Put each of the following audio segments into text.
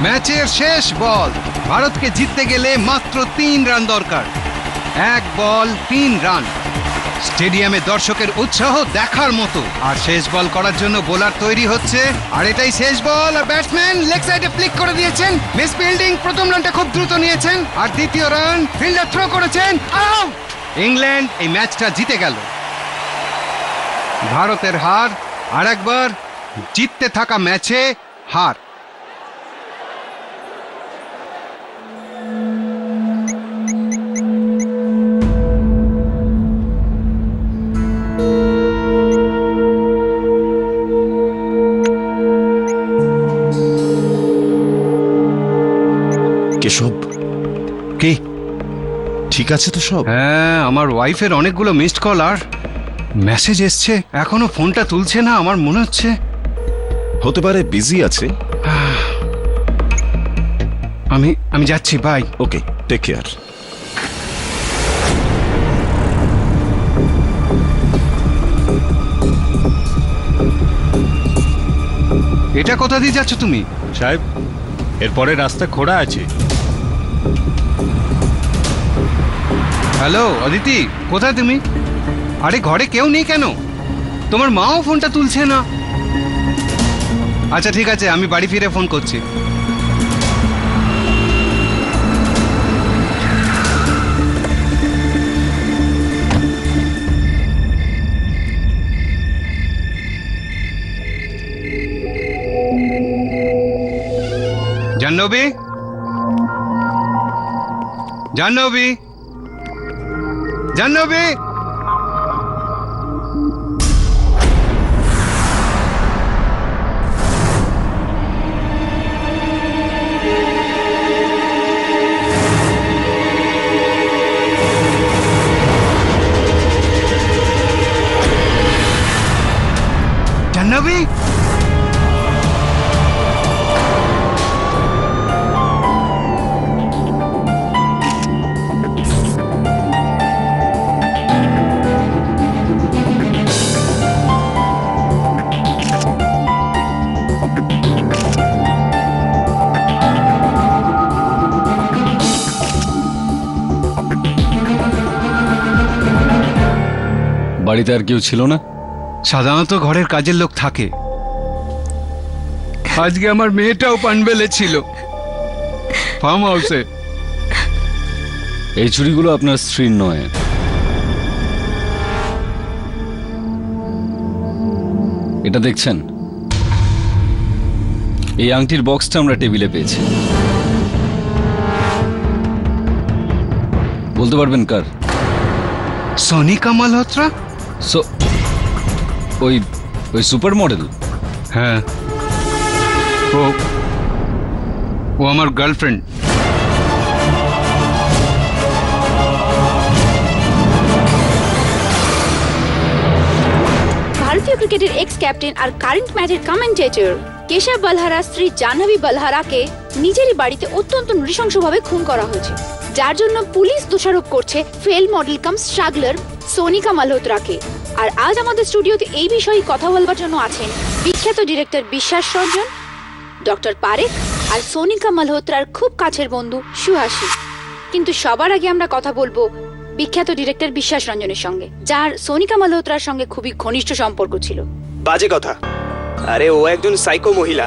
ম্যাচের শেষ বল। ভারতকে জিততে গেলে মাত্র 3 রান দরকার। 1 বল 3 রান। স্টেডিয়ামে দর্শকের উৎসাহ দেখার মতো। আর শেষ বল করার জন্য বোলার তৈরি হচ্ছে। আর এটাই শেষ বল। আর ব্যাটসম্যান লেগ সাইডে ফ্লিক করে দিয়েছেন। Miss fielding. প্রথম রানটা খুব দ্রুত নিয়েছেন। আর দ্বিতীয় রান ফিল্ডার থ্রো করেছেন। আউট! ইংল্যান্ড এই ম্যাচটা জিতে গেল। ভারতের হার। আর একবার জিততে থাকা ম্যাচে হার। কেশব, কি ঠিক আছে তো সব? হ্যাঁ, আমার ওয়াইফের অনেকগুলো মিসড কল আর মেসেজ এসছে। এখনো ফোনটা তুলছে না। আমার মনে হচ্ছে হতে পারে বিজি আছে। আমি যাচ্ছি। বাই। Okay, take care. এটা কোথা দিয়ে যাচ্ছ তুমি? সাহেব, এরপরে রাস্তা খোঁড়া আছে। হ্যালো অদিতি, কোথায় তুমি? আরে ঘরে কেউ নেই কেন? তোমার মাও ফোনটা তুলছে না। আচ্ছা ঠিক আছে, আমি বাড়ি ফিরে ফোন করছি। জাহ্নবী, জাহ্নবী, জাহ্নবী। জাহ্নবী, বাড়িতে আর কেউ ছিল না? সাধারণত ঘরের কাজের লোক থাকে। আজকে আমার মেয়েটাও পানবেলে ছিল, ফার্ম হাউসে। এই চুরিগুলো আপনার স্ত্রীর নয়। এটা দেখছেন? এই আংটির বক্সটা আমরা টেবিলে পেয়েছি। বলতে পারবেন কার? সোনিকা মালহোত্রা। ওই ওই সুপার মডেল? হ্যাঁ, ও আমার গার্লফ্রেন্ড। ভারতীয় ক্রিকেটের এক্স ক্যাপ্টেন আর কারেন্ট ম্যাচের কমেন্টেটর কেশব বলহারা স্ত্রী জাহ্নবী বলহারাকে নিজেরই বাড়িতে অত্যন্ত নৃশংসভাবে খুন করা হয়েছে, যার জন্য পুলিশ দোষারোপ করছে ফেল মডেল কাম স্ট্রাগলার সোনিকা মালহোত্রাকে। আর আজ আমাদের স্টুডিওতে এই বিষয়ে কথা বলবার জন্য আছেন বিখ্যাত ডিরেক্টর বিশ্বাস রঞ্জন, ডক্টর পারেখ আর সোনিকা মালহোত্রার খুব কাছের বন্ধু সুহাসী। কিন্তু সবার আগে আমরা কথা বলবো বিখ্যাত ডিরেক্টর বিশ্বাস রঞ্জনের সঙ্গে, যার সোনিকা মালহোত্রার সঙ্গে খুবই ঘনিষ্ঠ সম্পর্ক ছিল। বাজে কথা। আরে ও একজন সাইকো মহিলা।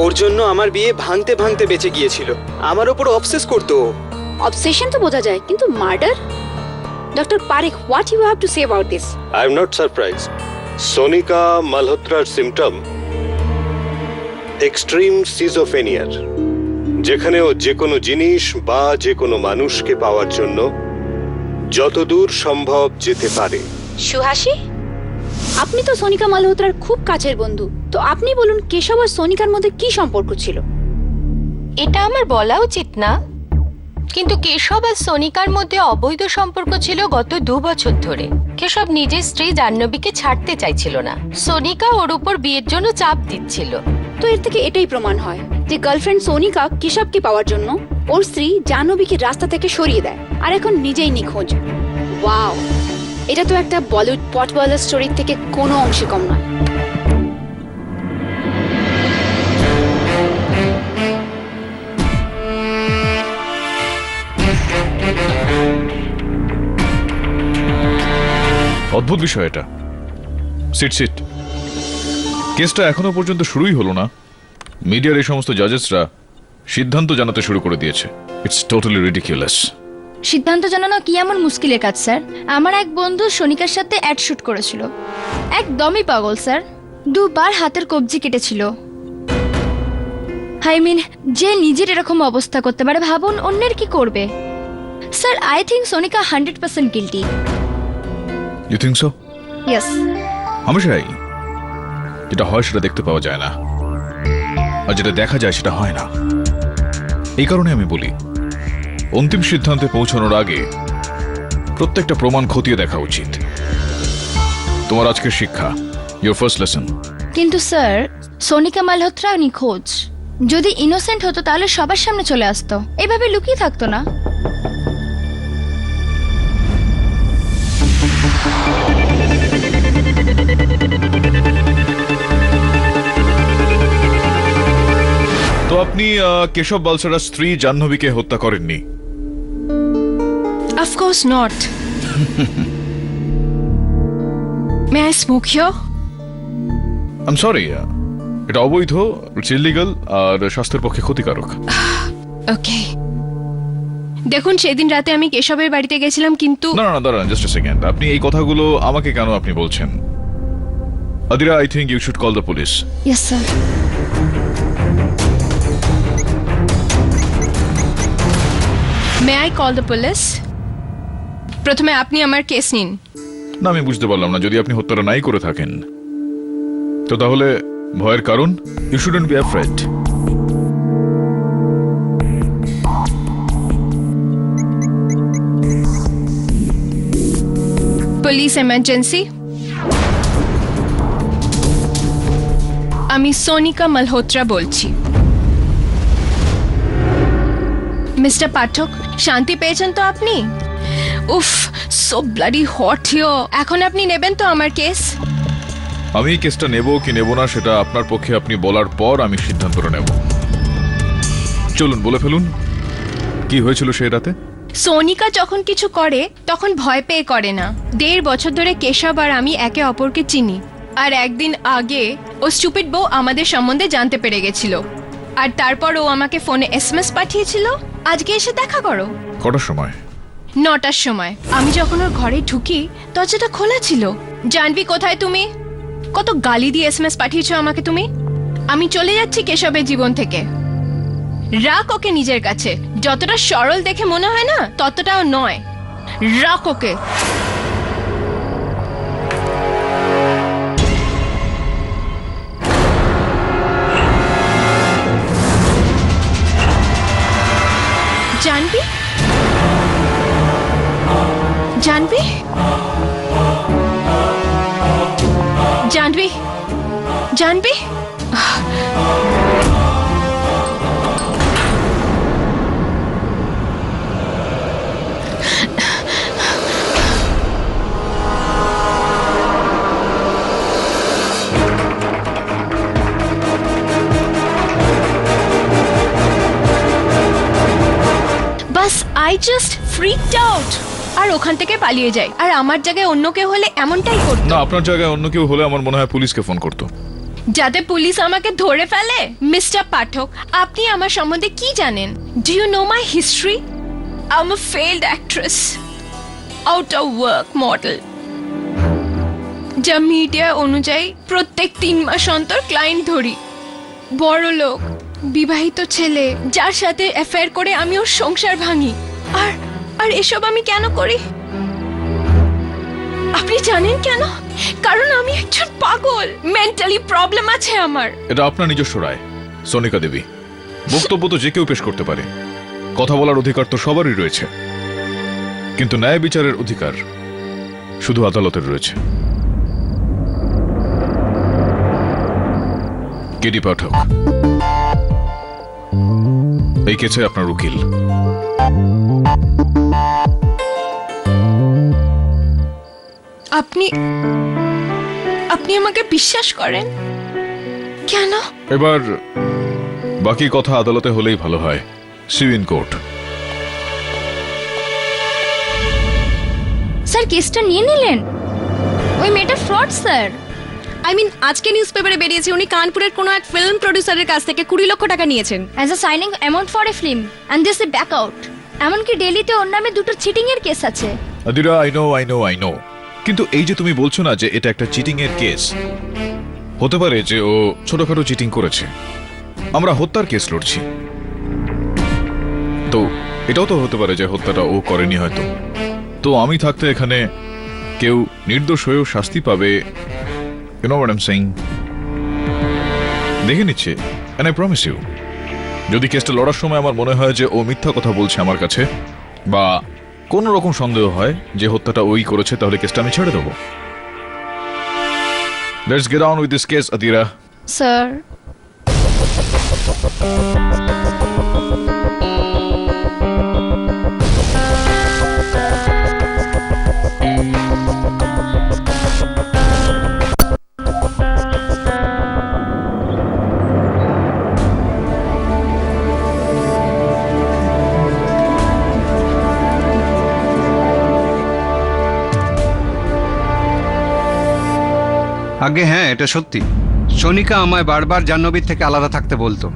ওর জন্য আমার বিয়ে ভাঙতে ভাঙতে বেঁচে গিয়েছিল। আমার ওপর অবসেস করতো। অবসেশন তো বোঝা যায়, কিন্তু murder? Doctor Parekh, what you have to say about this? I am not surprised. Sonika Malhotra's symptom extreme schizophrenia, যেখানে ও যে কোনো জিনিস বা যে কোনো মানুষকে পাওয়ার জন্য যতদূর সম্ভব যেতে পারে। সুহাসী, আপনি তো সোনিকা মালহোত্রার খুব কাছের বন্ধু, তো আপনি বলুন কেশব আর সোনিকার মধ্যে কি সম্পর্ক ছিল? এটা আমার বলা উচিত না, কিন্তু কেশব আর সোনিকার মধ্যে অবৈধ সম্পর্ক ছিল গত 2 বছর ধরে। কেশব নিজের স্ত্রী জাহ্নবীকে ছাড়তে চাইছিল না, সোনিকা ওর উপর বিয়ের জন্য চাপ দিচ্ছিল। তো এর থেকে এটাই প্রমাণ হয় যে গার্লফ্রেন্ড সোনিকা কেশবকে পাওয়ার জন্য ওর স্ত্রী জাহ্নবীকে রাস্তা থেকে সরিয়ে দেয় আর এখন নিজেই নিখোঁজ। ওয়াও, এটা তো একটা বলিউড পটবলার স্টোরির থেকে কোনো অংশে কম নয়। অদ্ভুত বিষয় এটা। Shit shit. কেসটা এখনো পর্যন্ত শুরুই হলো না, মিডিয়ার এই সমস্ত জাজেসরা সিদ্ধান্ত জানাতে শুরু করে দিয়েছে। It's totally ridiculous. সিদ্ধান্ত জানানো কি এমন মুশকিলের কাজ স্যার? আমার এক বন্ধু সোনিকার সাথে অ্যাড শুট করেছিল, একদমই পাগল স্যার, 2 বার হাতের কবজি কেটেছিল। আই মিন, যে নিজের এরকম অবস্থা করতে পারে ভাবুন অন্যের কি করবে। Sir I think Sonika 100% guilty. You think so? Yes. হামেশাই যেটা হয় সেটা দেখতে পাওয়া যায় না, আর যেটা দেখা যায় সেটা হয় না। এই কারণে আমি বলি, অন্তিম সিদ্ধান্তে পৌঁছানোর আগে প্রত্যেকটা প্রমাণ খতিয়ে দেখা উচিত। তোমার আজকের শিক্ষা, ইউর ফার্স্ট লেসন। কিন্তু স্যার সোনিকা মালহোত্রা নিখোঁজ। যদি ইনোসেন্ট হতো তাহলে সবার সামনে চলে আসতো, এভাবে লুকিয়ে থাকতো না। তো আপনি কেশব বালসারার স্ত্রী জাহ্নবীকে হত্যা করেননি? Of course not. May I smoke here? I sorry, এটা অবৈধ, ইটস ইলিগাল আর স্বাস্থ্যের পক্ষে ক্ষতিকারক। Okay. দেখুন, সেদিন রাতে আমি কেশবের বাড়িতে গেছিলাম, কিন্তু না না দাঁড়ান, জাস্ট আ সেকেন্ড। আপনি এই কথাগুলো আমাকে কেন আপনি বলছেন? Adira, I think you should call the police. Yes sir. May I call the police? প্রথমে আপনি আমার কেস নিন। না, আমি বুঝতে পারলাম না, যদি আপনি হত্যাটা নাই করে থাকেন তো তাহলে ভয়ের কারণ? You shouldn't be afraid. Police emergency. আমি সোনিকা মালহোত্রা বলছি। মিস্টার পাঠক, শান্তি পেয়েছেন তো আপনি? উফ, সো ব্লাডি হট হিয়ার। এখন আপনি নেবেন তো আমার কেস? আমি এই কেসটা নেব কি নেব না সেটা আপনার পক্ষে আপনি বলার পর আমি সিদ্ধান্তটা নেব। চলুন বলে ফেলুন, কি হয়েছিল সেই রাতে? সোনিকা যখন কিছু করে তখন ভয় পেয়ে করে না। 1.5 বছর ধরে কেশব আর আমি একে অপরকে চিনি, আর একদিন আগে ও স্টুপিড বউ আমাদের সম্বন্ধে জানতে পেরে গেছিল, আর তারপর ও আমাকে ফোনে SMS পাঠিয়েছিল, আজকে এসে দেখা করো। কটার সময়? 9টার সময়। আমি যখন ওর ঘরে ঢুকি দরজাটা খোলা ছিল। জানবি কোথায় তুমি? কত গালি দিয়ে SMS পাঠিয়েছো আমাকে তুমি। আমি চলে যাচ্ছি কেশবের জীবন থেকে। রাখ ওকে নিজের কাছে। যতটা সরল দেখে মনে হয় না ততটাও নয়। রাখ ওকে। জানবি? জানবি? জানবি? জানবি? বাস আই জাস্ট ফ্রিকড আউট আর ওখান থেকে পালিয়ে যাই। আর আমার জায়গায় অন্য কেউ হলে এমনটাই করতো। না, আপনার জায়গায় অন্য কেউ হলে আমার মনে হয় পুলিশকে ফোন করতো, যাতে পুলিশ আমাকে ধরে ফেলে। মিস্টার পাঠক, আপনি আমার সম্বন্ধে কি জানেন? Do you know my history? I am a failed actress, out of work model, যা মিডিয়া অনুযায়ী প্রত্যেক 3 মাস অন্তর ক্লায়েন্ট ধরি। বড় লোক বিবাহিত ছেলে যার সাথে অ্যাফেয়ার করে আমি ওর সংসার ভাঙি। আর এসব আমি কেন করি আপনি জানেন কেন? কারণ আমি একজন পাগল, মেন্টালি প্রবলেম আছে আমার। এটা আপনার নিজস্ব রায় সোনিকা দেবী। বক্তব্য তো যে কেউ পেশ করতে পারে, কথা বলার অধিকার তো সবারই রয়েছে, কিন্তু ন্যায় বিচারের অধিকার শুধু আদালতের রয়েছে। কেডি পাঠক এই কেসে আপনার উকিল। আপনি আপনি আমাকে বিশ্বাস করেন কেন? এবার বাকি কথা আদালতে হলেই ভালো হয়। C in court. স্যার কেসটা নিয়ে নিলেন? ওই মেয়েটা ফ্রড স্যার। আজকে নিউজ পেপারে বেরিয়েছে উনি কানপুরের কোনো এক ফিল্ম প্রডিউসারের কাছ থেকে 20 লক্ষ টাকা নিয়েছেন as a signing amount for a film and this A back out. এমনকি দিল্লিতে ওর নামে 2টো চিটিং এর কেস আছে। আদিরা, আই নো, কিন্তু এই যে তুমি বলছো না যে এটা একটা চিটিং এর কেস, হতে পারে যে ও ছোটখাটো চিটিং করেছে। আমরা হত্যার কেস লড়ছি, তো এটাও তো হতে পারে যে হত্যাটা ও করেনি হয়তো। তো আমি থাকতে এখানে কেউ নির্দোষ হয়েও শাস্তি পাবে, you know what I am saying. দেখে নিচ্ছে, এন্ড আই প্রমিস ইউ, যদি কেসটা লড়ার সময় আমার মনে হয় যে ও মিথ্যা কথা বলছে আমার কাছে, বা কোনো রকম সন্দেহ হয় যে হত্যাটা ওই করেছে, তাহলে কেসটা আমি ছেড়ে দেবো। Let's get on with this case, আদিরা। স্যার, আগে হ্যাঁ, এটা সত্যি। সোনিকা আমায় বারবার জাহ্নবীর থেকে আলাদা থাকতে বলতো,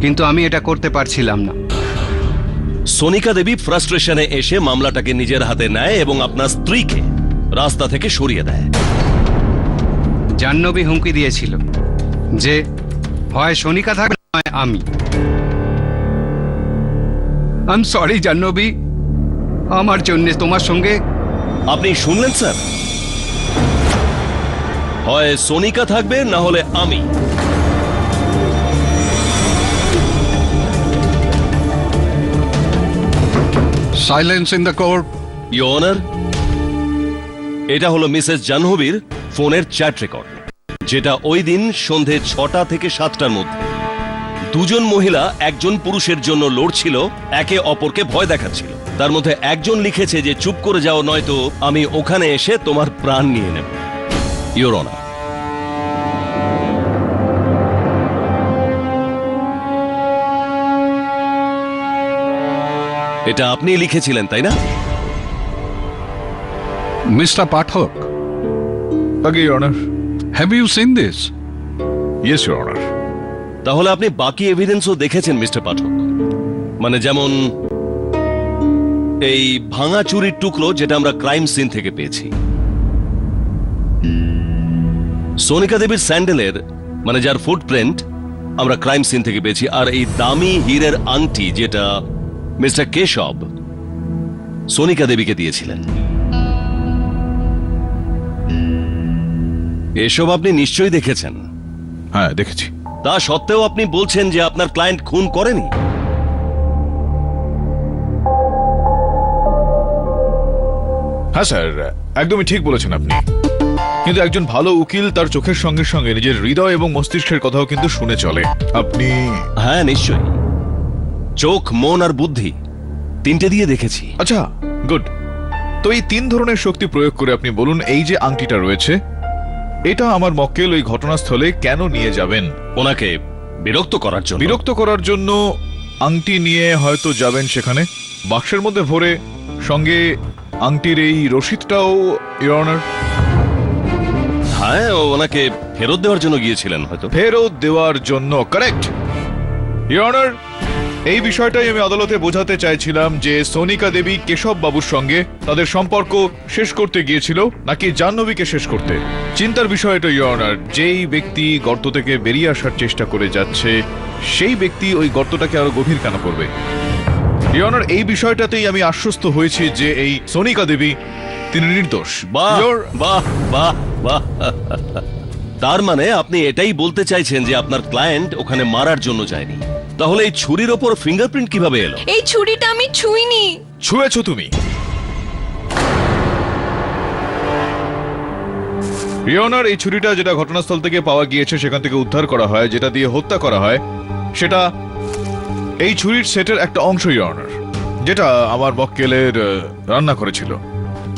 কিন্তু আমি এটা করতে পারছিলাম না। সোনিকা দেবী ফ্রাস্ট্রেশনে এসে মামলাটাকে নিজের হাতে নেয় এবং আপনার স্ত্রীকে রাস্তা থেকে সরিয়ে দেয়। জাহ্নবী হুমকি দিয়েছিল যে হয় সোনিকা থাকবে নয় আমি। আই এম সরি জাহ্নবী, আমার জন্য তোমার সঙ্গে। আপনি শুনলেন স্যার, হয় সোনিকা থাকবে না হলে আমি। Silence in the court. Your honour, এটা হলো মিসেস জাহ্নবীর ফোনের চ্যাট রেকর্ড, যেটা ওই দিন সন্ধে 6টা থেকে 7টার মধ্যে দুজন মহিলা একজন পুরুষের জন্য লড়ছিল, একে অপরকে ভয় দেখাচ্ছিল। তার মধ্যে একজন লিখেছে যে চুপ করে যাও, নয়তো আমি ওখানে এসে তোমার প্রাণ নিয়ে নেব। ইওর অনার, এটা আপনি লিখেছিলেন তাই না? Mr. Pathak, আগে, your honour. have you seen this? Yes, your honour. তাহলে আপনি বাকি এভিডেন্সও দেখেছেন মিস্টার পাঠক? মানে যেমন এই ভাঙা চুরির টুকরো যেটা আমরা ক্রাইম সিন থেকে পেয়েছি, সোনিকা দেবীর স্যান্ডেলের মানে যার ফুটপ্রিন্ট আমরা ক্রাইম সিন থেকে পেয়েছি, আর এই দামি হীরের আংটি যেটা মিস্টার কেশব সোনিকা দেবীকে দিয়েছিলেন। এসব আপনি নিশ্চয়ই দেখেছেন। হ্যাঁ, দেখেছি। তা সত্ত্বেও আপনি বলছেন যে আপনার ক্লায়েন্ট খুন করেনি? হ্যাঁ স্যার, একদমই ঠিক বলেছেন আপনি। কিন্তু একজন ভালো উকিল তার চোখের সঙ্গে সঙ্গে নিজের হৃদয় এবং মস্তিষ্কের কথাও কিন্তু শুনে চলে। আপনি? হ্যাঁ, নিশ্চয়ই। চোখ, মন আর বুদ্ধি তিনটে দিয়ে দেখেছি। আচ্ছা, গুড। তো এই 3 ধরনের শক্তি প্রয়োগ করে আপনি বলুন, এই যে আংটিটা রয়েছে, এটা আমার মক্কেল ওই ঘটনাস্থলে কেন নিয়ে যাবেন? ওনাকে বিরক্ত করার জন্য। বিরক্ত করার জন্য আংটি নিয়ে হয়তো যাবেন সেখানে, বাক্সের মধ্যে ভরে, সঙ্গে আংটির এই রসিদটাও, ইওর অনার। হ্যাঁ, ওনাকে ফেরত দেওয়ার জন্য গিয়েছিলেন হয়তো। ফেরত দেওয়ার জন্য, কারেক্ট ইওর অনার। এই বিষয়টাই আমি আদালতে বোঝাতে চাইছিলাম যে সোনিকা দেবী কেশব বাবুর সঙ্গে তাদের সম্পর্ক শেষ করতে গিয়েছিল নাকি জাহ্নবীকে শেষ করতে। চিন্তার বিষয় এটা ইওর অনার, যেই ব্যক্তি গর্ত থেকে বেরিয়ে আসার চেষ্টা করে যাচ্ছে সেই ব্যক্তি ওই গর্তটাকে আরো গভীর কেন করবে? ইওর অনার, এই বিষয়টাতেই আমি আশ্বস্ত হয়েছি যে এই সোনিকা দেবী তিনি নির্দোষ। বাহ বাহ বাহ বাহ। তার মানে আপনি এটাই বলতে চাইছেন যে আপনার ক্লায়েন্ট ওখানে মারার জন্য যায়নি। তাহলে এই ছুরির ওপর ফিঙ্গারপ্রিন্ট কিভাবে এলো? এই ছুরিটা আমি ছুঁইনি। ছুঁয়েছো তুমি। ইওর অনার, এই ছুরিটা যেটা ঘটনাস্থল থেকে পাওয়া গিয়েছে, সেখান থেকে উদ্ধার করা হয়, যেটা দিয়ে হত্যা করা হয়, সেটা এই ছুরির সেটের একটা অংশ ইওর অনার, যেটা আমার মক্কেলের রান্না করেছিল।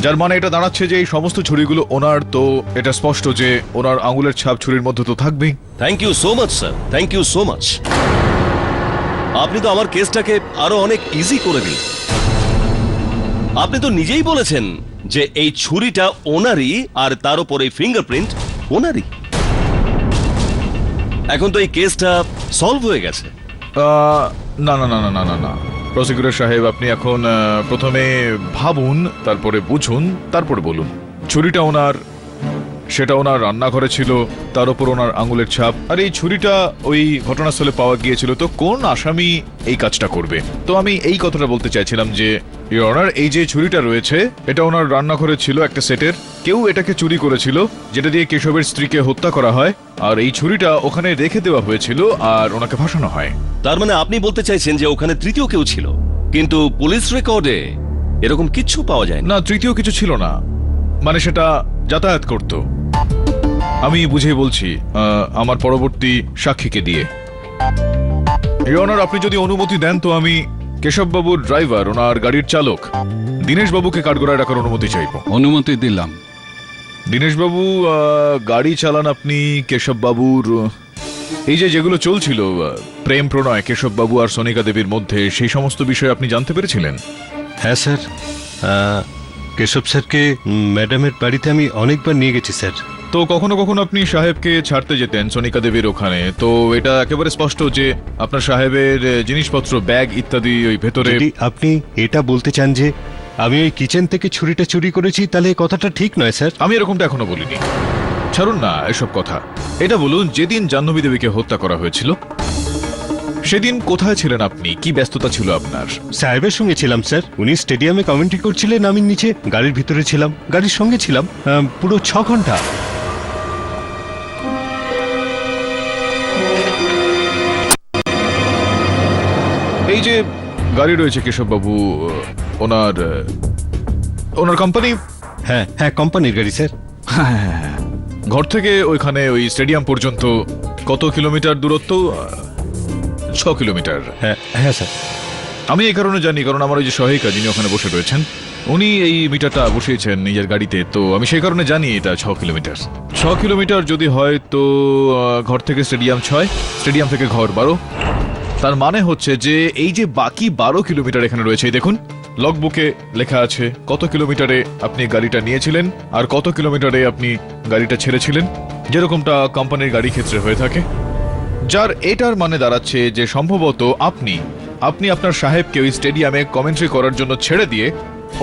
যার মানে এটা দাঁড়াচ্ছে যে এই সমস্ত ছুরিগুলো ওনার। তো এটা স্পষ্ট যে ওনার আঙুলের ছাপ ছুরির মধ্যে তো থাকবেই। Thank you so much sir, thank you so much. আপনি তো আমার কেসটাকে আরো অনেক ইজি করে দিন। আপনি তো নিজেই বলেছেন যে এই ছুরিটা ওনারই, আর তার উপর এই ফিঙ্গারপ্রিন্ট ওনারই। এখন তো এই কেসটা সলভ হয়ে গেছে। না না না না না না না প্রসিকিউটর সাহেব, আপনি এখন প্রথমে ভাবুন, তারপরে বুঝুন, তারপরে বলুন। ছুরিটা ওনার, সেটা ওনার রান্নাঘরে ছিল, তার উপর ওনার আঙুলের ছাপ। আর এই ছুরিটা ওই ঘটনাস্থলে পাওয়া গিয়েছিল, তো কোন আসামি এই কাজটা করবে? তো আমি এই কথাটা বলতে চাইছিলাম যে ইওর অনার, এই যে ছুরিটা রয়েছে এটা ওনার রান্নাঘরে ছিল একটা সেটের। কেউ এটাকে চুরি করেছিল, যেটা দিয়ে কেশবের স্ত্রীকে হত্যা করা হয়, আর এই ছুরিটা ওখানে রেখে দেওয়া হয়েছিল আর ওনাকে ফাঁসানো হয়। তার মানে আপনি বলতে চাইছেন যে ওখানে তৃতীয় কেউ ছিল, কিন্তু পুলিশ রেকর্ডে এরকম কিচ্ছু পাওয়া যায় না, তৃতীয় কিছু ছিল না, মানে সেটা যাতায়াত করত। আমি বুঝিয়ে বলছি আমার পরবর্তী সাক্ষীকে দিয়ে। ইওর অনার, আপনি যদি অনুমতি দেন তো আমি কেশববাবুর ড্রাইভার, ওনার গাড়ির চালক দীনেশবাবুকে কাঠগড়ায় রাখার অনুমতি চাইব। অনুমতি দিলাম। দীনেশবাবু, গাড়ি চালান আপনি কেশববাবুর। এই যে যেগুলো চলছিল প্রেম প্রণয় কেশববাবু আর সোনিকা দেবীর মধ্যে, সেই সমস্ত বিষয় আপনি জানতে পেরেছিলেন? হ্যাঁ স্যার, কেশব স্যারকে ম্যাডামের বাড়িতে আমি অনেকবার নিয়ে গেছি স্যার। তো কখনো কখনো আপনি সাহেবকে ছাড়তে যেতেন সোনিকা দেবীর ওখানে, তো এটা একেবারে স্পষ্ট যে আপনার সাহেবের জিনিসপত্র, ব্যাগ ইত্যাদি ওই ভেতরে। যদি আপনি এটা বলতে চান যে আমি ওই কিচেন থেকে ছুরিটা চুরি করেছি, তাহলে এই কথাটা ঠিক নয় স্যার। আমি এরকমটা এখনো বলিনি। ছাড়ুন না এসব কথা, এটা বলুন যেদিন জাহ্নবী দেবীকে হত্যা করা হয়েছিল সেদিন কোথায় ছিলেন আপনি? কি ব্যস্ততা ছিল আপনার? সাহেবের সঙ্গে ছিলাম স্যার, উনি স্টেডিয়ামে কমেন্ট্রি করছিলেন, আমি নিচে গাড়ির ভিতরে ছিলাম, গাড়ির সঙ্গে ছিলাম পুরো 6 ঘন্টা। এই যে গাড়ি রয়েছে কেশববাবু, ওনার ওনার কোম্পানি? হ্যাঁ হ্যাঁ, কোম্পানির গাড়ি স্যার। ঘর থেকে ওইখানে ওই স্টেডিয়াম পর্যন্ত কত কিলোমিটার দূরত্ব? 6 কিলোমিটার। হ্যাঁ হ্যাঁ স্যার। আমি এই কারণে জানি, কারণ আমার ওই যে সহায়িকা যিনি ওখানে বসে রয়েছেন, উনি এই মিটারটা বসিয়েছেন নিজের গাড়িতে, তো আমি সেই কারণে জানি এটা 6 কিলোমিটার। 6 কিলোমিটার যদি হয় তো ঘর থেকে স্টেডিয়াম 6, স্টেডিয়াম থেকে ঘর 12। তার মানে হচ্ছে যে এই যে বাকি 12 কিলোমিটার এখানে রয়েছে, এই দেখুন লগবুকে লেখা আছে কত কিলোমিটারে আপনি গাড়িটা নিয়েছিলেন আর কত কিলোমিটারে আপনি গাড়িটা ছেড়েছিলেন, যেরকমটা কোম্পানির গাড়ি ক্ষেত্রে হয়ে থাকে। যার এটার মানে দাঁড়াচ্ছে যে সম্ভবত আপনি আপনার সাহেবকে ওই স্টেডিয়ামে কমেন্ট্রি করার জন্য ছেড়ে দিয়ে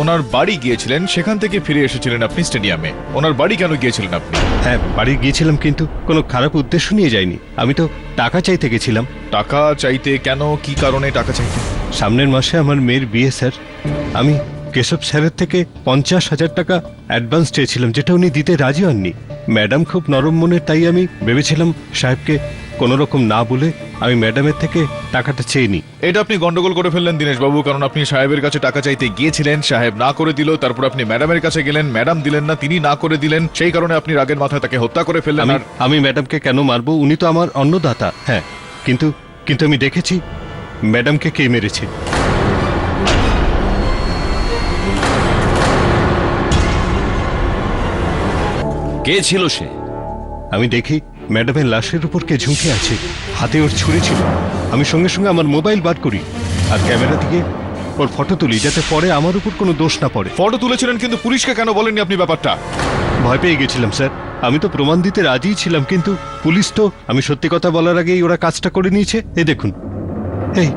ওনার বাড়ি গিয়েছিলেন, সেখান থেকে ফিরে এসেছিলেন আপনি স্টেডিয়ামে। ওনার বাড়ি কেন গিয়েছিলেন আপনি? হ্যাঁ, বাড়ি গিয়েছিলাম, কিন্তু কোনো খারাপ উদ্দেশ্য নিয়ে যাইনি। আমি তো টাকা চাইতে গেছিলাম। টাকা চাইতে? কেন, কি কারণে টাকা চাইতে? সামনের মাসে আমার মেয়ের বিয়ে স্যার। আমি কেশব স্যারের থেকে 50,000 টাকা অ্যাডভান্স চেয়েছিলাম, যেটা উনি দিতে রাজি হননি। ম্যাডাম খুব নরম মনের, তাই আমি ভেবেছিলাম সাহেবকে কোনো রকম না বলে আমি ম্যাডামের থেকে টাকাটা চেয়ে নিই। এটা আপনি গন্ডগোল করে ফেললেন দীনেশবাবু, কারণ আপনি সাহেবের কাছে টাকা চাইতে গিয়েছিলেন, সাহেব না করে দিল, তারপর আপনি ম্যাডামের কাছে গেলেন, ম্যাডাম দিলেন না, তিনি না করে দিলেন, সেই কারণে আপনি রাগের মাথায় তাকে হত্যা করে ফেললেন। আমি ম্যাডামকে কেন মারবো? উনি তো আমার অন্নদাতা। হ্যাঁ, কিন্তু আমি দেখেছি ম্যাডামকে কে মেরেছে। কে ছিল সে? আমি দেখি ম্যাডামের লাশের উপর কে ঝুঁকে আছে, হাতে ওর ছুরি ছিল। আমি সঙ্গে সঙ্গে আমার মোবাইল বার করি আর ক্যামেরা থেকে ওর ফটো তুলি, যাতে পরে আমার উপর কোনো দোষ না পড়ে। ফটো তুলেছিলেন, কিন্তু পুলিশকে কেন বলেননি আপনি ব্যাপারটা? ভয় পেয়ে গেছিলাম স্যার। আমি তো প্রমাণ দিতে রাজিই ছিলাম, কিন্তু পুলিশ তো, আমি সত্যি কথা বলার আগেই ওরা কাজটা করে নিয়েছে। এই দেখুন, এই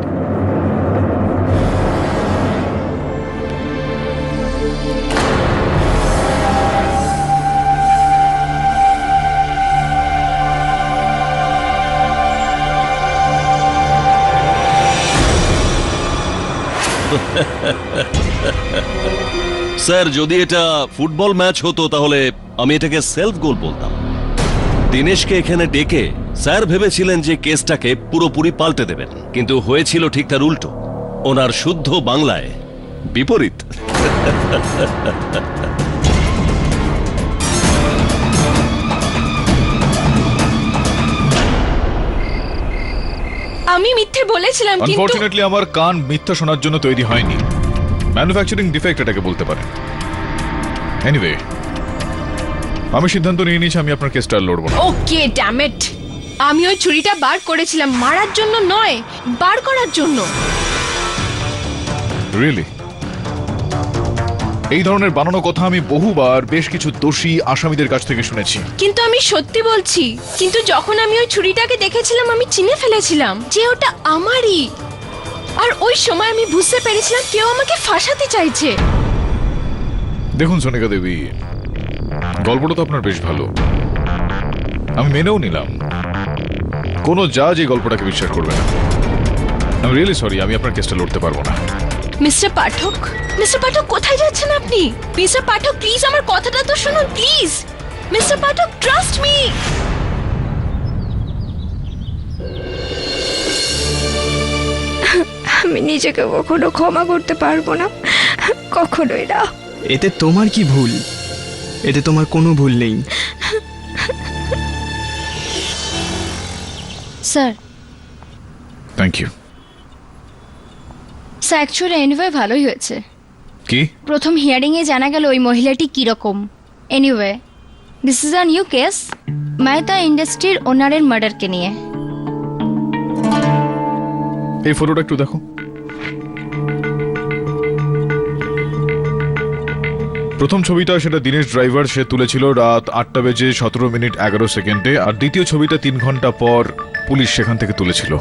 স্যার, যদি এটা ফুটবল ম্যাচ হতো তাহলে আমি এটাকে সেলফ গোল বলতাম। দিনেশকে এখানে ডেকে স্যার ভেবেছিলেন যে কেসটাকে পুরোপুরি পাল্টে দেবেন, কিন্তু হয়েছিল ঠিক তার উল্টো। ওনার শুদ্ধ বাংলায় বিপরীত। আমি মিথ্যে বলেছিলাম, কিন্তু আনফরচুনেটলি আমার কান মিথ্যা শোনার জন্য তৈরি হয়নি। ম্যানুফ্যাকচারিং ডিফেক্ট এটাকে বলতে পারেন। এনিওয়ে, আমি সিদ্ধান্ত নিয়ে নিয়েছি আমি আপনার কেসটা লড়বো না। ওকে, ড্যাম ইট। আমি ওই ছুরিটা বার করেছিলাম মারার জন্য নয়, বার করার জন্য। রিয়েলি? এই ধরনের বানানো কথা আমি বহুবার বেশ কিছু দোষী আসামিদের কাছ থেকে শুনেছি। কিন্তু আমি সত্যি বলছি, কিন্তু যখন আমি ওই ছুরিটাকে দেখেছিলাম আমি চিনে ফেলেছিলাম যে ওটা আমারই। আর ওই সময় আমি বুঝতে পেরেছিলাম কেউ আমাকে ফাঁসাতে চাইছে। দেখুন সোনিকা দেবী, গল্পটা তো আপনার বেশ ভালো, আমি মেনেও নিলাম। কোনো জাজ এই গল্পটাকে বিশ্বাস করবে না। আমি রিয়েলি সরি, আমি আপনার কেসটা লড়তে পারবো না। মিস্টার পাঠক, কোথায় যাচ্ছেন আপনি? মিস্টার পাঠক, প্লিজ আমার কথাটা তো শুনুন, please. Mister Pathak, trust me. আমি নিজেকে কখনো ক্ষমা করতে পারবো না, কখনোই না। এতে তোমার কি ভুল? এতে তোমার কোনো ভুল নেই। Sir thank you. Sir actually anyway ভালোই হয়েছে। কি? প্রথম হিয়ারিংয়ে জানা গেল ওই মহিলাটি কীরকম। Anyway this is a new case Mehta ইন্ডাস্ট্রির ওনারের মার্ডারকে নিয়ে। এই ফটোটা একটু দেখো। প্রথম ছবিটা সেটা দিনেশ ড্রাইভার, সে তুলেছিল রাত 8:17:11 আর দ্বিতীয় ছবিটা 3 ঘন্টা পর পুলিশ সেখান থেকে তুলেছিল।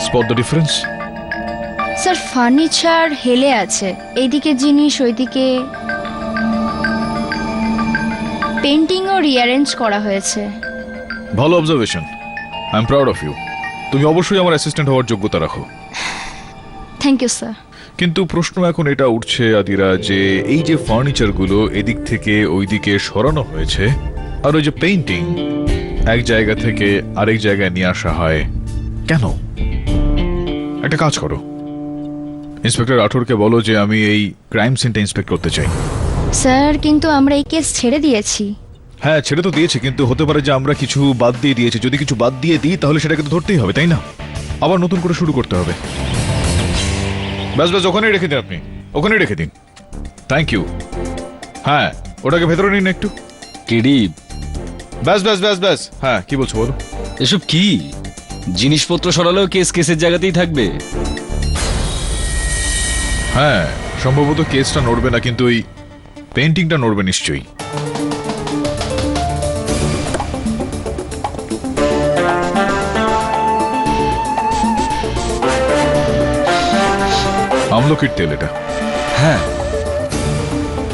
Spot the difference? Sir furniture হেলে আছে, এইদিকে জিনিস ওইদিকে পেন্টিংও রিঅ্যারেঞ্জ করা হয়েছে। ভালো observation, I am proud of you. তুমি অবশ্যই আমার অ্যাসিস্ট্যান্ট হওয়ার যোগ্যতা রাখো। Thank you sir. কিন্তু প্রশ্ন এখন এটা উঠছে আদিরা, যে এই যে ফার্নিচারগুলো এদিক থেকে ওইদিকে সরানো হয়েছে, আর ওই যে পেইন্টিং এক জায়গা থেকে আরেক জায়গায় নিয়ে আসা হয় কেন? একটা কাজ করো, ইন্সপেক্টর রাঠোরকে বলো যে আমি এই ক্রাইম সিনটা ইন্সপেক্ট করতে চাই। স্যার কিন্তু আমরা এই কেস ছেড়ে দিয়েছি। হ্যাঁ ছেড়ে তো দিয়েছি, কিন্তু হতে পারে যে আমরা কিছু বাদ দিয়ে দিয়েছি। যদি কিছু বাদ দিয়ে দিই তাহলে সেটাকে তো ধরতেই হবে, তাই না? আবার নতুন করে শুরু করতে হবে। ব্যাস ব্যাস, ওখানেই রেখে দিন, আপনি ওখানেই রেখে দিন। Thank you. হ্যাঁ ওটাকে ভেতরে নিন একটু। কেডি, ব্যাস ব্যাস ব্যাস ব্যাস। হ্যাঁ কি বলছো বলো। এসব কি? জিনিসপত্র সরালেও কেস কেসের জায়গাতেই থাকবে। হ্যাঁ সম্ভবত কেসটা নড়বে না, কিন্তু ওই পেন্টিংটা নড়বে নিশ্চয়ই। আমলকির তেল এটা। হ্যাঁ,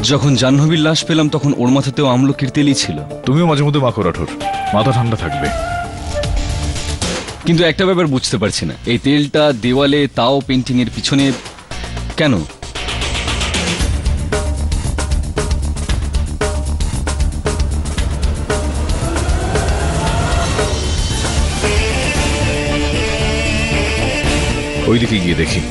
যখন জাহ্নবীর লাশ পেলাম তখন ওর মাথাতেও আমলকির তেলই ছিল। তুমিও মাঝে মধ্যে মাখো রাঠোর, মাথা ঠান্ডা থাকবে। কিন্তু একটা ব্যাপার বুঝতে পারছি না, এই তেলটা দেওয়ালে, তাও পেন্টিং এর পিছনে কেন? ওইদিকে গিয়ে দেখি।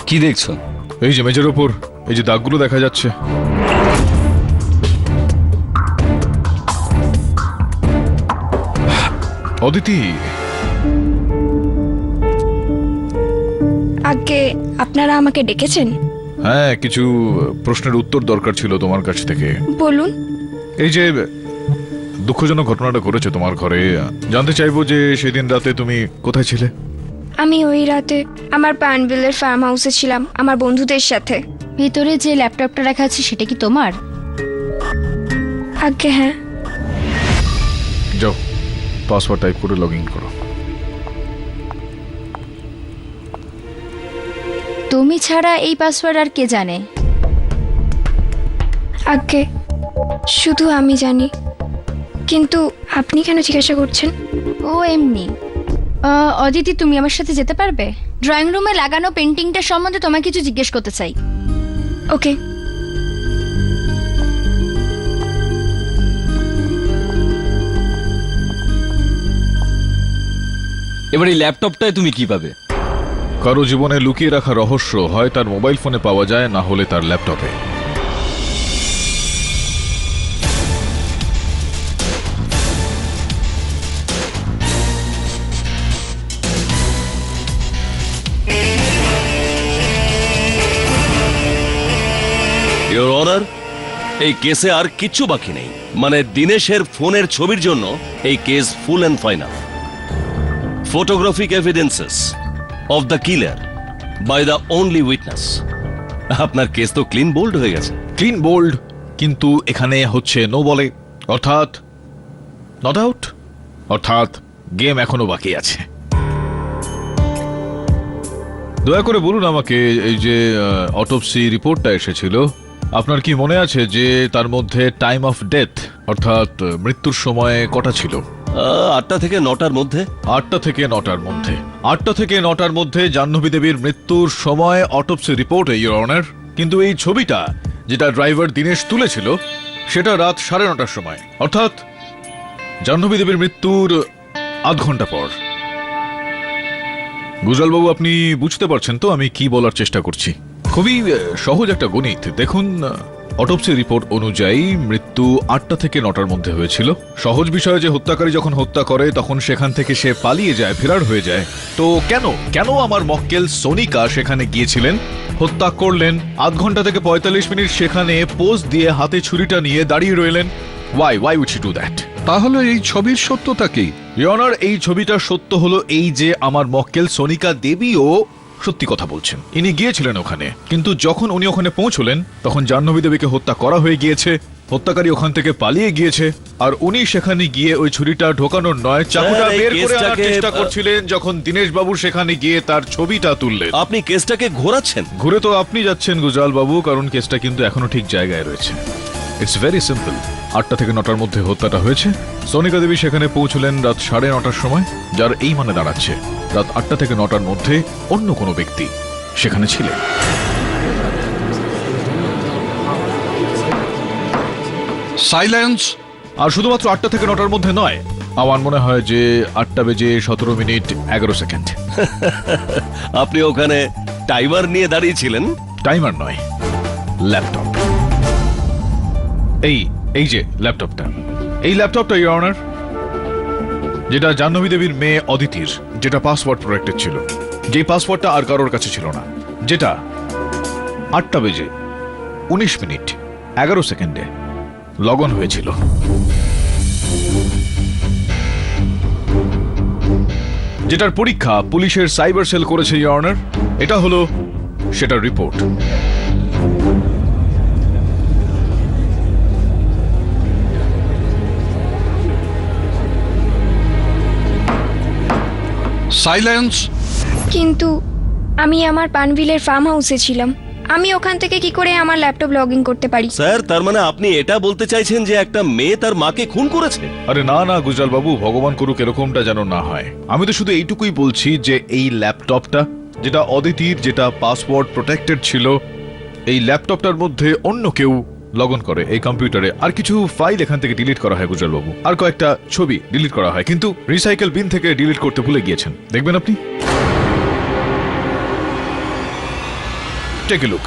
কি দেখছো? এই যে মেঝের ওপর এই যে দাগগুলো দেখা যাচ্ছে, অদিতি। আগে আপনারা আমাকে ডেকেছেন? হ্যাঁ কিছু প্রশ্নের উত্তর দরকার ছিল তোমার কাছ থেকে। বলুন। এই যে দুঃখজনক ঘটনাটা ঘটেছে তোমার ঘরে, জানতে চাইবো যে সেদিন রাতে তুমি কোথায় ছিলে? আমি ওই রাতে আমার পানবিলের ফার্ম হাউসে ছিলাম আমার বন্ধুদের সাথে। ভেতরে যে ল্যাপটপটা রাখা আছে সেটা কি তোমার? আগে হ্যাঁ। যাও পাসওয়ার্ড টাইপ করে লগ ইন করো। তুমি ছাড়া এই পাসওয়ার্ড আর কে জানে? আগে শুধু আমি জানি, কিন্তু আপনি কেন জিজ্ঞাসা করছেন? ও এমনি। অদিতি, তুমি আমার সাথে যেতে পারবে? ড্রয়িং রুমে লাগানো পেন্টিংটা সম্বন্ধে তোমায় কিছু জিজ্ঞেস করতে চাই। ওকে। এবার এই ল্যাপটপটায় তুমি কি পাবে? কারো জীবনে লুকিয়ে রাখা রহস্য হয় তার মোবাইল ফোনে পাওয়া যায়, না হলে তার ল্যাপটপে। ইওর অনার, এই কেসে আর কিচ্ছু বাকি নেই। মানে দিনেশের ফোনের ছবির জন্য এই case full and final. Photographic evidences of the killer by the only witness. আপনার কেস তো ক্লিন বোল্ড হয়ে গেছে। ক্লিন বোল্ড, কিন্তু এখানে হচ্ছে নো বলে, অর্থাৎ নট আউট, অর্থাৎ গেম এখনো বাকি আছে। দয়া করে বলুন আমাকে, এই যে অটোপসি রিপোর্টটা এসেছিল, আপনার কি মনে আছে যে তার মধ্যে টাইম অফ ডেথ অর্থাৎ মৃত্যুর সময় কটা ছিল? 8টা থেকে 9টার মধ্যে। 8টা থেকে 9টার মধ্যে, 8টা থেকে 9টার মধ্যে জাহ্নবী দেবীর মৃত্যুর সময় অটোপসি রিপোর্টে, ইওর অনার। কিন্তু এই ছবিটা যেটা ড্রাইভার দিনেশ তুলেছিল সেটা রাত 9:30টার সময়, অর্থাৎ জাহ্নবী দেবীর মৃত্যুর আধ ঘন্টা পর। গুজরালবাবু, আপনি বুঝতে পারছেন তো আমি কি বলার চেষ্টা করছি? খুবই সহজ একটা গণিত। দেখুন, অটোপসি রিপোর্ট অনুযায়ী মৃত্যু 8টা থেকে 9টার মধ্যে হয়েছিল। সহজ বিষয় যে হত্যাকারী যখন হত্যা করে তখন সেখান থেকে সে পালিয়ে যায়, ফেরার হয়ে যায়। তো কেন আমার মক্কেল সোনিকা সেখানে গিয়েছিলেন, হত্যা করলেন, আধ ঘন্টা থেকে 45 মিনিট সেখানে পোজ দিয়ে হাতে ছুরিটা নিয়ে দাঁড়িয়ে রইলেন? Why would she do that? তাহলে এই ছবির সত্যতা কি? ইয়নার, এই ছবিটার সত্য হলো এই যে আমার মক্কেল সোনিকা দেবীও সত্যি কথা বলছেন। ইনি গিয়েছিলেন ওখানে, কিন্তু যখন উনি ওখানে পৌঁছলেন তখন জাহ্নবী দেবীকে হত্যা করা হয়ে গিয়েছে, হত্যাকারী ওখান থেকে পালিয়ে গিয়েছে, আর উনি সেখানে গিয়ে ওই ছুরিটা ঢোকানোর নয়, চাকুটা বের করে আনার চেষ্টা করছিলেন যখন দীনেশ বাবু সেখানে গিয়ে তার ছবিটা তুললেন। আপনি কেসটাকে ঘোরাচ্ছেন। ঘুরে তো আপনি যাচ্ছেন গুজরাল বাবু, কারণ কেসটা কিন্তু এখনো ঠিক জায়গায় রয়েছে। It's very simple. 8টা থেকে 9টার মধ্যে হত্যাটা হয়েছে। সোনিকা দেবী সেখানে পৌঁছলেন রাত 9:30টার সময়, যার এই মানে দাঁড়াচ্ছে রাত 8টা থেকে 9টার মধ্যে অন্য কোনো ব্যক্তি সেখানে ছিলেন। সাইলেন্স। আর শুধুমাত্র 8টা থেকে 9টার মধ্যে নয়, আমার মনে হয় যে 8:17:11 আপনি ওখানে টাইমার নিয়ে দাঁড়িয়েছিলেন? টাইমার নয়, ল্যাপটপ। এই যে ল্যাপটপটা, এই ল্যাপটপটা ইওর অনার, যেটা জাহ্নবী দেবীর মেয়ে অদিতির, যেটা পাসওয়ার্ড প্রোটেক্টেড ছিল, যে পাসওয়ার্ডটা আর কারোর কাছে ছিল না, যেটা 8:19:11 লগ অন হয়েছিল। যেটার পরীক্ষা পুলিশের সাইবার সেল করেছে ইওর অনার। এটা হলো সেটার রিপোর্ট। সাইলেন্স। কিন্তু আমি আমার পানভিলের ফার্ম হাউসে ছিলাম, আমি ওখান থেকে কি করে আমার ল্যাপটপ লগ ইন করতে পারি? স্যার, তার মানে আপনি এটা বলতে চাইছেন যে একটা মেয়ে তার মাকে খুন করেছে? আরে না গুজরাল বাবু, ভগবান করুক এরকমটা যেন না হয়। আমি তো শুধু এইটুকুই বলছি যে এই ল্যাপটপটা যেটা অদিতির, যেটা পাসওয়ার্ড প্রোটেক্টেড ছিল, এই ল্যাপটপটার মধ্যে অন্য কেউ লগ ইন করে এই কম্পিউটারে। আর কিছু ফাইল এখান থেকে ডিলিট করা হয় গুজরাল বাবু, আর কয়েকটা ছবি ডিলিট করা হয়, কিন্তু রিসাইকেল বিন থেকে ডিলিট করতে ভুলে গিয়েছেন। দেখবেন আপনি। Take a look.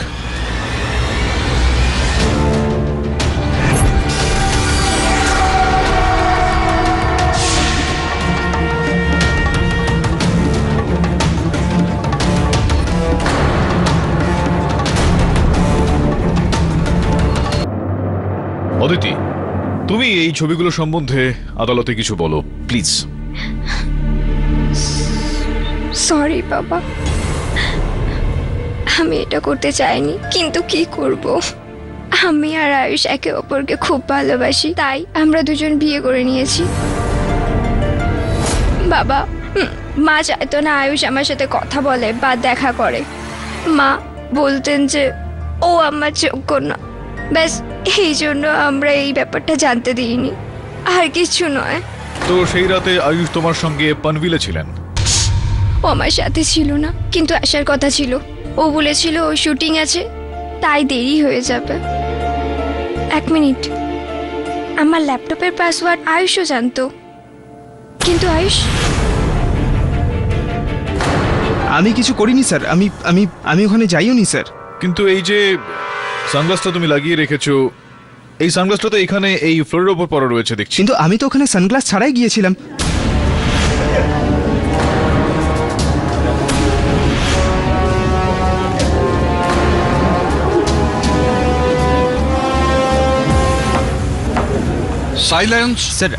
অদিতি, তুমি এই ছবিগুলো সম্বন্ধে আদালতে কিছু বলো প্লিজ। সরি বাবা, আমি এটা করতে চাইনি, কিন্তু কি করব? আমি আর আয়ুষ একে অপরকে খুব ভালোবাসি, তাই আমরা দুজন বিয়ে করে নিয়েছি। বাবা, মা চাইতো না আয়ুষ আমার সাথে কথা বলে বা দেখা করে। মা বলতেন যে ও আমার যোগ্য না, ব্যাস এই জন্য আমরা এই ব্যাপারটা জানতে দিইনি, আর কিছু নয়। তো সেই রাতে আয়ুষ তোমার সঙ্গে পানভিলে ছিলেন? ও আমার সাথে ছিল না, কিন্তু আসার কথা ছিল। ও বলেছিল ওই শুটিং আছে, তাই দেরি হয়ে যাবে। 1 মিনিট, আমার ল্যাপটপের পাসওয়ার্ড আয়ুষও জানতো, কিন্তু আয়ুষ। আমি কিছু করিনি স্যার, আমি আমি আমি ওখানে যাইও নি স্যার। কিন্তু এই যে সানগ্লাসটা তুমি লাগিয়ে রেখেছো, এই সানগ্লাসটা তো এখানে এই ফ্লোরের উপর পড়া রয়েছে দেখছি। কিন্তু আমি তো ওখানে সানগ্লাস ছাড়াই গিয়েছিলাম। সাইলেন্স। স্যার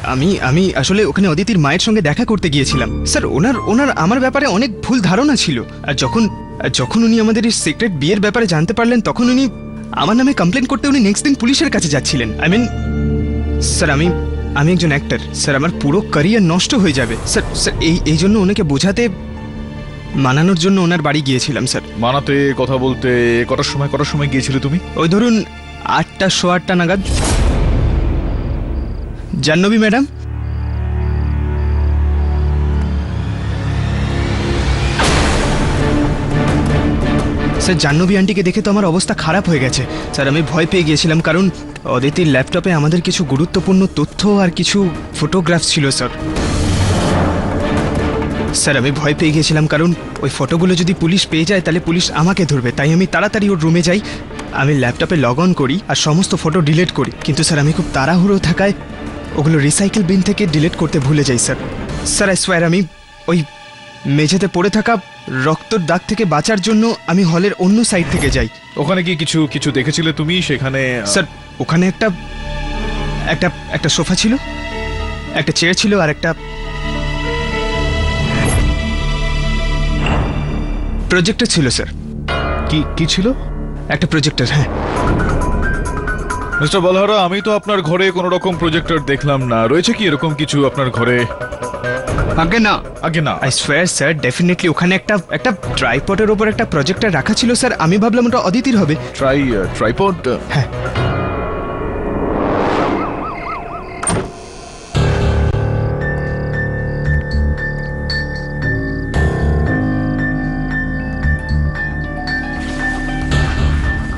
আমি আসলে ওখানে অদিতির মায়ের সঙ্গে দেখা করতে গিয়েছিলাম স্যার। ওনার আমার ব্যাপারে অনেক ভুল ধারণা ছিল। আর যখন উনি আমাদের এই সিক্রেট বিয়ের ব্যাপারে জানতে পারলেন তখন উনি আমার নামে কমপ্লেন করতে উনি নেক্সট দিন পুলিশের কাছে যাচ্ছিলেন। স্যার আমি একজন অ্যাক্টর স্যার, আমার পুরো ক্যারিয়ার নষ্ট হয়ে যাবে স্যার। স্যার এই জন্য ওনাকে বোঝাতে মানানোর জন্য ওনার বাড়ি গিয়েছিলাম স্যার। মানাতে কথা বলতে কটার সময় গিয়েছিলে তুমি? ওই ধরুন 8টা 8:15 নাগাদ। জাহ্নবী ম্যাডাম, স্যার জাহ্নবী আন্টিকে দেখে তো আমার অবস্থা খারাপ হয়ে গেছে স্যার। আমি ভয় পেয়ে গিয়েছিলাম কারণ অদিতির ল্যাপটপে আমাদের কিছু গুরুত্বপূর্ণ তথ্য আর কিছু ফটোগ্রাফ ছিল স্যার। স্যার আমি ভয় পেয়ে গিয়েছিলাম কারণ ওই ফটোগুলো যদি পুলিশ পেয়ে যায় তাহলে পুলিশ আমাকে ধরবে, তাই আমি তাড়াতাড়ি ওর রুমে যাই। আমি ল্যাপটপে লগ অন করি আর সমস্ত ফটো ডিলিট করি, কিন্তু স্যার আমি খুব তাড়াহুড়ো থাকায় ওগুলো রিসাইকেল বিন থেকে ডিলিট করতে ভুলে যাই স্যার। স্যার আই সোয়ার আমি ওই মেঝেতে পড়ে থাকা রক্তর দাগ থেকে বাঁচার জন্য আমি হলের অন্য সাইড থেকে যাই। ওখানে কি কিছু দেখেছিলে তুমি সেখানে? স্যার ওখানে একটা সোফা ছিল, একটা চেয়ার ছিল আর একটা প্রজেক্টর ছিল স্যার। কি ছিল? একটা প্রজেক্টর। হ্যাঁ মিস্টার বলহারা, আমি তো আপনার ঘরে কোনো রকম প্রজেক্টর দেখলাম না। রয়েছে কি এরকম কিছু আপনার ঘরে? আগে না। আই সোয়ার স্যার ডেফিনেটলি ওখানে একটা ট্রাইপডের উপর একটা প্রজেক্টর রাখা ছিল স্যার। আমি ভাবলাম ওটা অদিতির হবে। ট্রাইপড? হ্যাঁ।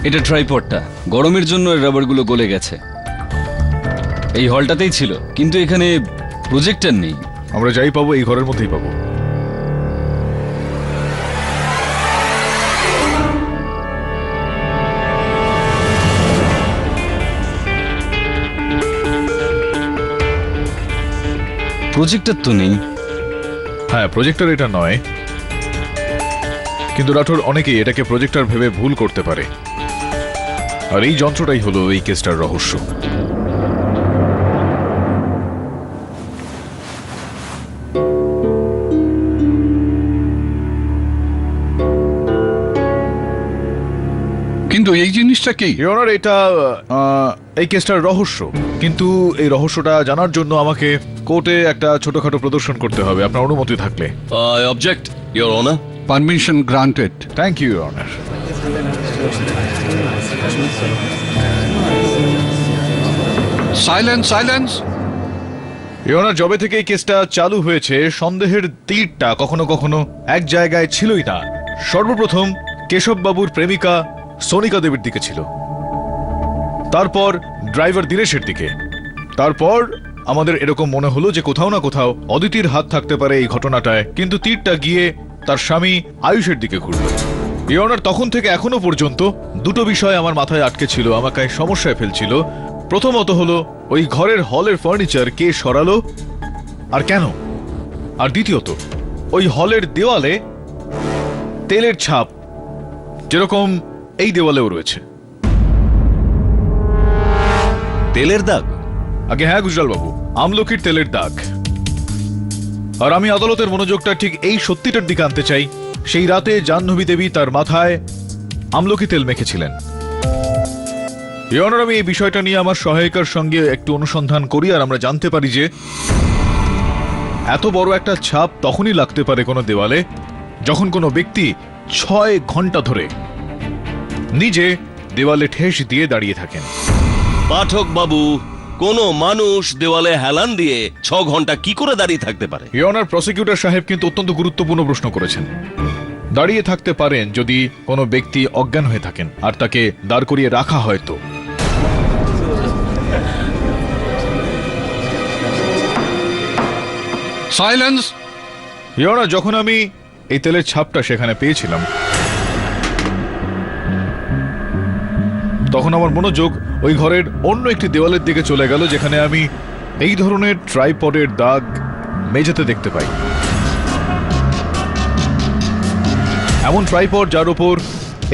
এটা ট্রাইপডটা। গরমের জন্য এর রাবারগুলো গলে গেছে। এই হলটাতেই ছিল, কিন্তু এখানে প্রজেক্টর নেই। আমরা যাই পাবো এই ঘরের মধ্যেই পাবো। প্রজেক্টর তো নেই। হ্যাঁ, প্রজেক্টর এটা নয়, কিন্তু রাঠোর অনেকেই এটাকে প্রজেক্টর ভেবে ভুল করতে পারে। আর এই যন্ত্রটাই হলো এই কেসটার রহস্য। কিন্তু এই জিনিসটা কি? ইওনার, এটা এই কেসটার রহস্য, কিন্তু এই রহস্যটা জানার জন্য আমাকে কোর্টে একটা ছোটখাটো প্রদর্শন করতে হবে, আপনার অনুমতি থাকলে। Object, your honour. Permission granted. Thank you, your honour. Silence. Your honour, জবে থেকে এই কেসটা চালু হয়েছে সন্দেহের তীরটা কখনো কখনো এক জায়গায় ছিলই না। সর্বপ্রথম কেশববাবুর প্রেমিকা সোনিকা দেবীর দিকে ছিল, তারপর ড্রাইভার দীনেশের দিকে, তারপর আমাদের এরকম মনে হলো যে কোথাও না কোথাও অদিতির হাত থাকতে পারে এই ঘটনাটায়, কিন্তু তীরটা গিয়ে তার স্বামী আয়ুষের দিকে ঘুরল। ইওনার, তখন থেকে এখনো পর্যন্ত দুটো বিষয় আমার মাথায় আটকে ছিল, আমাকে সমস্যায় ফেলছিল। প্রথমত হলো ওই ঘরের হলের ফার্নিচার কে সরালো আর কেন, আর দ্বিতীয়ত ওই হলের দেওয়ালে তেলের ছাপ যেরকম এই দেওয়ালেও রয়েছে। তেলের দাগ? আগে হ্যাঁ গুজরাল বাবু, আমলকির তেলের দাগ। আর আমি আদালতের মনোযোগটা ঠিক এই সত্যিটার দিকে আনতে চাই। সেই রাতে জাহ্নবী দেবী তার মাথায় আমলকি তেল মেখেছিলেন। ইওনার, আমি এই বিষয়টা নিয়ে আমার সহায়িকার সঙ্গে একটু অনুসন্ধান করি আর আমরা জানতে পারি যে এত বড় একটা ছাপ তখনই লাগতে পারে কোনো দেওয়ালে যখন কোনো ব্যক্তি 6 ঘন্টা ধরে নিজে দেওয়ালে ঠেস দিয়ে দাঁড়িয়ে থাকেন। পাঠক বাবু, কোনো মানুষ দেওয়ালে হেলান দিয়ে 6 ঘন্টা কি করে দাঁড়িয়ে থাকতে পারে? ইওনার, প্রসিকিউটর সাহেব কিন্তু অত্যন্ত গুরুত্বপূর্ণ প্রশ্ন করেছেন। দাঁড়িয়ে থাকতে পারেন যদি কোনো ব্যক্তি অজ্ঞান হয়ে থাকেন আর তাকে দাঁড় করিয়ে রাখা হয়তো। সাইলেন্স। ইওনার, যখন আমি এই তেলের ছাপটা সেখানে পেয়েছিলাম তখন আমার মনোযোগ ওই ঘরের অন্য একটি দেওয়ালের দিকে চলে গেল যেখানে আমি এই ধরনের ট্রাইপডের দাগ মেঝেতে দেখতে পাই। এমন ট্রাইপড যার উপর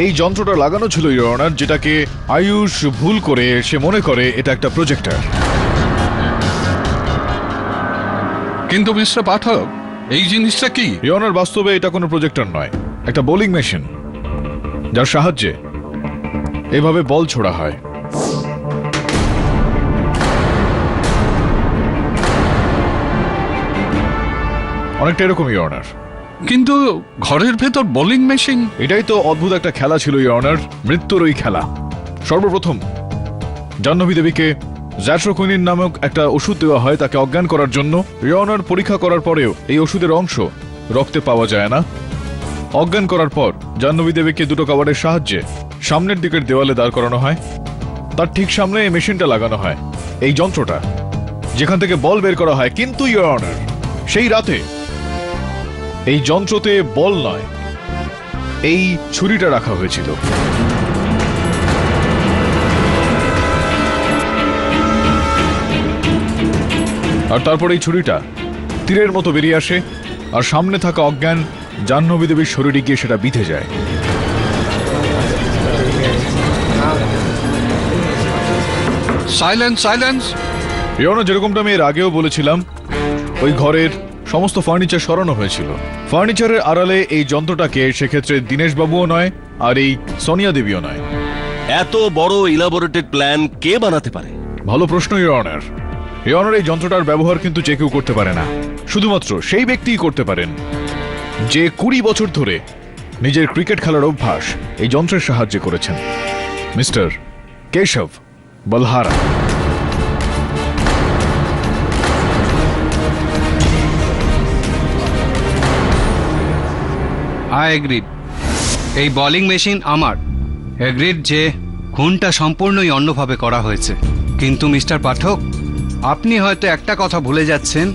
এই যন্ত্রটা লাগানো ছিল ইওর অনার, যেটাকে আয়ুষ ভুল করে সে মনে করে এটা একটা প্রজেক্টর। কিন্তু মিস্টার পাঠক, এই জিনিসটা কি? ইয়নার, বাস্তবে এটা কোনো প্রজেক্টর নয়, একটা বোলিং মেশিন, যার সাহায্যে এভাবে বল ছোড়া হয়। অনেকটা এরকম ইয়নার। কিন্তু ঘরের ভেতর বোলিং মেশিন? এটাই তো অদ্ভুত একটা খেলা ছিল ইয়নার, মৃত্যুর ওই খেলা। সর্বপ্রথম জাহ্নবী দেবীকে জ্যাট্রোকুইনিন নামক একটা ওষুধ দেওয়া হয় তাকে অজ্ঞান করার জন্য। ইয়নার পরীক্ষা করার পরেও এই ওষুধের অংশ রক্তে পাওয়া যায় না। অজ্ঞান করার পর জাহ্নবী দেবীকে দুটো কাভারের সাহায্যে সামনের দিকের দেওয়ালে দাঁড় করানো হয়। তার ঠিক সামনে এই মেশিনটা লাগানো হয়, এই যন্ত্রটা যেখান থেকে বল বের করা হয়। কিন্তু ইয়নার, সেই রাতে এই যন্ত্রতে বল নয়, এই ছুরিটা রাখা হয়েছিল। আর তারপর এই ছুরিটা তীরের মতো বেরিয়ে আসে, আর সামনে থাকা অজ্ঞান জাহ্নবী দেবীর শরীরে গিয়ে সেটা বিঁধে যায়। Silence, silence. ইয়না, যেরকমটা আমি এর আগেও বলেছিলাম, ওই ঘরের সমস্ত ফার্নিচার সরানো হয়েছিল। ফার্নিচারের আড়ালে এই যন্ত্রটাকে সেক্ষেত্রে দীনেশবাবুও নয়, আর এই সোনিয়া দেবীও নয়। এত বড় ইলাবোরেটেড প্ল্যান কে বানাতে পারে? ভালো প্রশ্ন ইয়নার। ইয়নার, এই যন্ত্রটার ব্যবহার কিন্তু যে কেউ করতে পারে না, শুধুমাত্র সেই ব্যক্তিই করতে পারেন যে 20 বছর ধরে নিজের ক্রিকেট খেলার অভ্যাস এই যন্ত্রের সাহায্যে করেছেন, মিস্টার কেশব বলহারা। আই এগ্রিড, এই বোলিং মেশিন আমার। এগ্রিড যে খুনটা সম্পূর্ণই অন্যভাবে করা হয়েছে। কিন্তু মিস্টার পাঠক, আপনি হয়তো একটা কথা ভুলে যাচ্ছেন।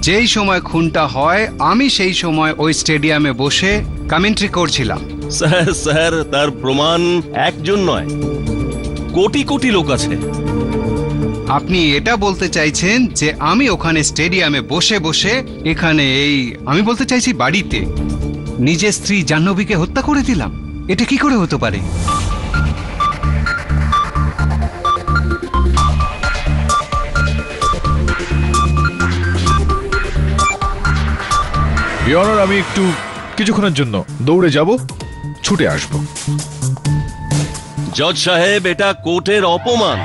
যেই সময় খুনটা হয় আমি সেই সময় ওই স্টেডিয়ামে বসে কমেন্ট্রি করছিলাম। স্যার, স্যার, তার প্রমাণ একজন নয়, কোটি কোটি লোক আছে। আপনি এটা বলতে চাইছেন যে আমি ওখানে স্টেডিয়ামে বসে বসে এখানে আমি বলতে চাইছি বাড়িতে নিজের স্ত্রী জাহ্নবীকে হত্যা করে দিলাম? এটা কি করে হতে পারে? ইয়নার, আমি একটু কিছুক্ষণের জন্য দৌড়ে যাব, ছুটে আসব। জজ সাহেব, এটা কোর্টের অপমান।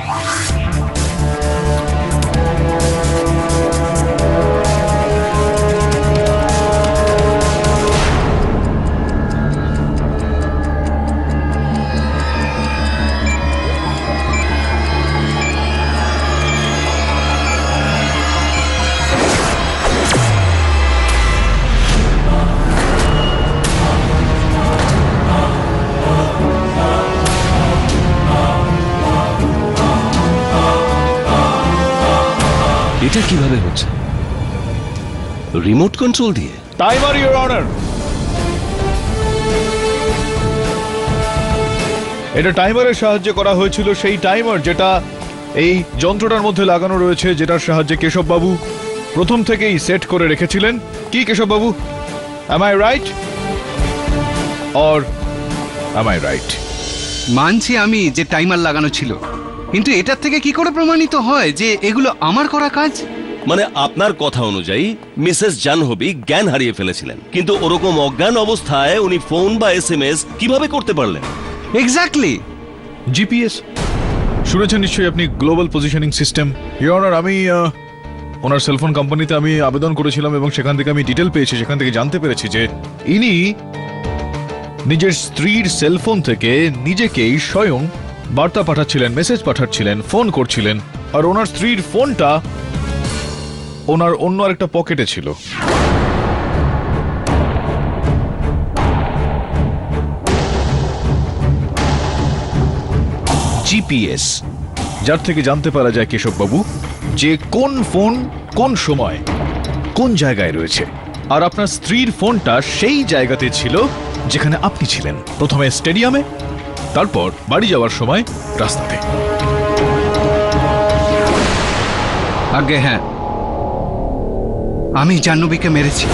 এটা কিভাবে হচ্ছে? রিমোট কন্ট্রোল দিয়ে? Timer, your honour. এটা টাইমারের সাহায্যে করা হয়েছিল, সেই টাইমার যেটা এই যন্ত্রটার মধ্যে লাগানো রয়েছে, যেটার সাহায্যে কেশব বাবু প্রথম থেকেই সেট করে রেখেছিলেন। কি কেশব বাবু, am I right or am I right? মানছি আমি যে টাইমার লাগানো ছিল, কিন্তু এটার থেকে কি করে প্রমাণিত হয় যে এগুলো আমার করা কাজ? মানে আপনার কথা অনুযায়ী মিসেস জাহ্নবী জ্ঞান হারিয়ে ফেলেছিলেন, কিন্তু ওরকম অজ্ঞান অবস্থায় উনি ফোন বা এসএমএস কিভাবে করতে পারলেন? এক্স্যাক্টলি। জিপিএস শুনেছেন নিশ্চয়ই আপনি, গ্লোবাল পজিশনিং সিস্টেম। ইওর, আমি ওনার সেলফোন কোম্পানিতে আমি আবেদন করেছিলাম এবং সেখান থেকে আমি ডিটেল পেয়েছি। সেখান থেকে জানতে পেরেছি যে ইনি নিজের স্ত্রীর সেলফোন থেকে নিজেকেই স্বয়ং বার্তা পাঠাচ্ছিলেন, মেসেজ পাঠাচ্ছিলেন, ফোন করছিলেন। আর ওনার স্ত্রীর ফোনটা ওনার অন্য আরেকটা পকেটে ছিল। জিপিএস, যার থেকে জানতে পারা যায় কেশব বাবু যে কোন ফোন কোন সময় কোন জায়গায় রয়েছে। আর আপনার স্ত্রীর ফোনটা সেই জায়গাতে ছিল যেখানে আপনি ছিলেন, প্রথমে স্টেডিয়ামে, তারপর বাড়ি যাওয়ার সময় রাস্তাতে। আগে হ্যাঁ, আমি জাহ্নবীকে মেরেছি।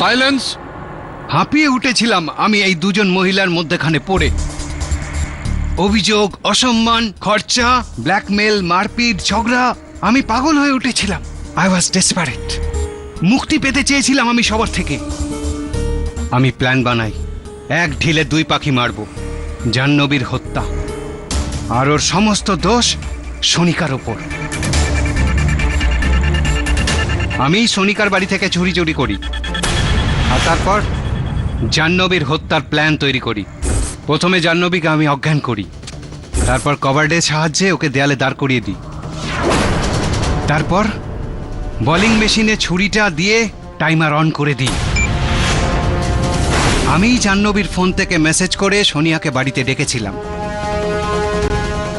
সাইলেন্স। হাঁপিয়ে উঠেছিলাম আমি এই দুজন মহিলার মধ্যেখানে পড়ে। অভিযোগ, অসম্মান, খরচা, ব্ল্যাকমেল, মারপিট, ঝগড়া, আমি পাগল হয়ে উঠেছিলাম। I was desperate. মুক্তি পেতে চেয়েছিলাম আমি সবার থেকে। আমি প্ল্যান বানাই, এক ঢিলে দুই পাখি মারব। জাহ্নবীর হত্যা আর ওর সমস্ত দোষ সনিকার ওপর। আমি সনিকার বাড়ি থেকে চুরি করি আর তারপর জাহ্নবীর হত্যার প্ল্যান তৈরি করি। প্রথমে জাহ্নবীকে আমি অজ্ঞান করি, তারপর কভারডের সাহায্যে ওকে দেয়ালে দাঁড় করিয়ে দিই। তারপর বোলিং মেশিনে ছুরিটা দিয়ে টাইমার অন করে দিই। আমি জাহ্নবীর ফোন থেকে মেসেজ করে সোনিয়াকে বাড়িতে ডেকেছিলাম।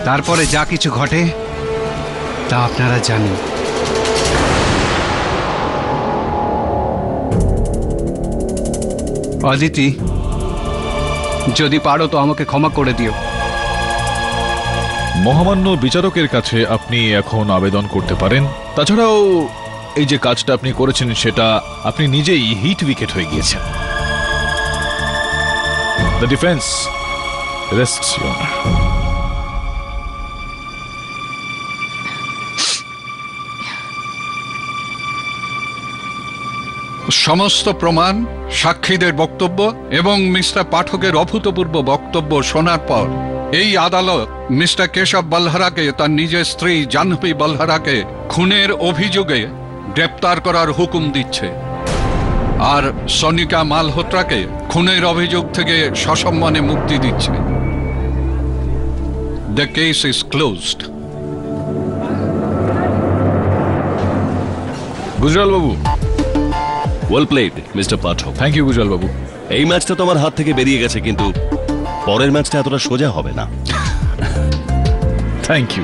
তারপরে যা কিছু ঘটে তা আপনারা জানেন। অদিতি, যদি পারো তো আমাকে ক্ষমা করে দিও। মহামান্য বিচারকের কাছে আপনি এখন আবেদন করতে পারেন। তাছাড়াও এই যে কাজটা আপনি করেছেন সেটা আপনি নিজেই হিট উইকেট হয়ে গিয়েছেন। The defence রেস্টস your honour. সমস্ত প্রমাণ, সাক্ষীদের বক্তব্য এবং মিস্টার পাঠকের অভূতপূর্ব বক্তব্য শোনার পর এই আদালত মিস্টার কেশব বলহারাকে তার নিজের স্ত্রী জাহ্নবী বলহারাকে খুনের অভিযোগে গ্রেপ্তার করার হুকুম দিচ্ছে আর সনিকা মালহোত্রাকে খুনের অভিযোগ থেকে সসম্মানে মুক্তি দিচ্ছে। The case is closed. Gujral babu. Well played mister Pathak. Thank you Gujral babu. এই ম্যাচটা তো আমার হাত থেকে বেরিয়ে গেছে, কিন্তু পরের ম্যাচটা এতটা সোজা হবে না। Thank you.